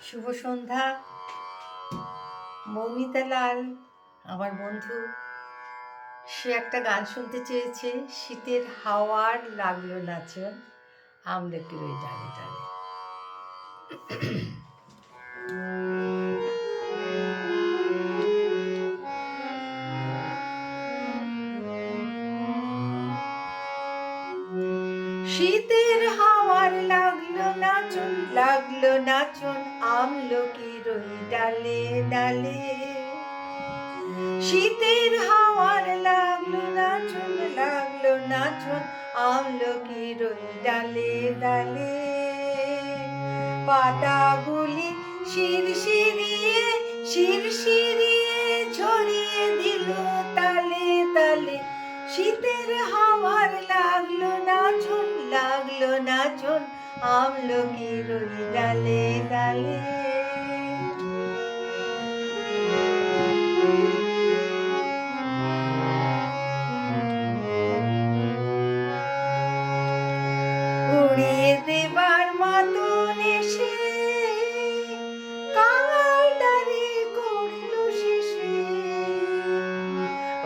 শুভ সন্ধ্যা। মৌমিতা লাল আমার বন্ধু, সে একটা গান শুনতে চেয়েছে, শীতের হাওয়ার লাগলো নাচন আমলকির ওই ডালে ডালে। শীতের হাওয়ার লাগলো নাচন আমলকির ওই ডালে ডালে। শীতের হাওয়ার লাগলো নাচন আমলকির ওই ডালে ডালে। পাতাগুলি শিরশিরিয়ে ছড়িয়ে দিল তালে তালে। শীতের হাওয়ার লাগলো নাচন আমলকির ওই ডালে ডালে। উড়িয়ে দেবার মতন এসে কাঙালটারে করল শেষে।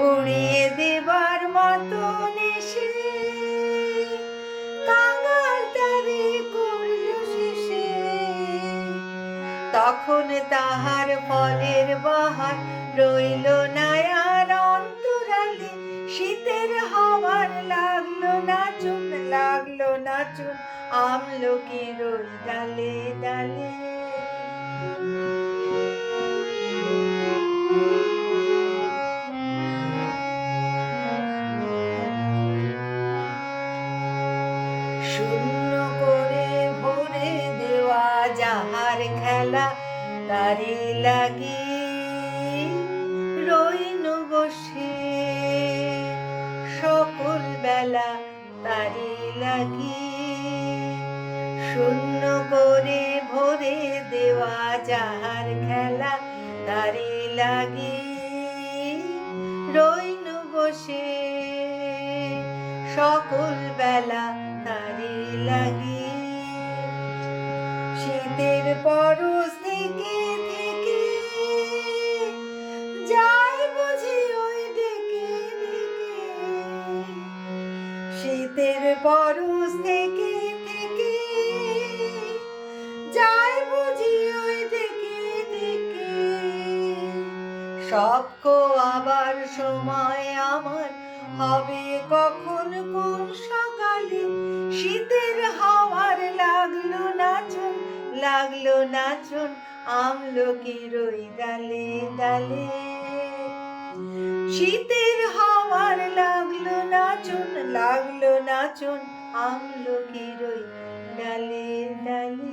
উড়িয়ে দেবার মতন এসে কাঙালটারে করল শেষে। তখন তাহার ফলের বাহার রইল না আর অন্তরালে। শীতের হাওয়ার লাগলো নাচন আমলকির ওই ডালে ডালে। শূন্য করে ভরে দেওয়া যাহার খেলা, তারি লাগি রইনু বসে সকল বেলা তারি লাগি। শূন্য করে ভরে দেওয়া যাহার খেলা, তারি লাগি রইনু বসে সকল বেলা তারি লাগি। শীতের পরশ থেকে থেকে যায় বুঝি ওই ডেকে ডেকে। শীতের পরশ থেকে থেকে যায় বুঝি ওই ডেকে ডেকে। সবক আবার সময় আমার হবে কখন কোন সকালে। শীতের হাওয়ার লাগলো নাচন আমলকির ওই ডালে ডালে। শীতের হাওয়ার লাগলো নাচন আমলকির ওই ডালে ডালে।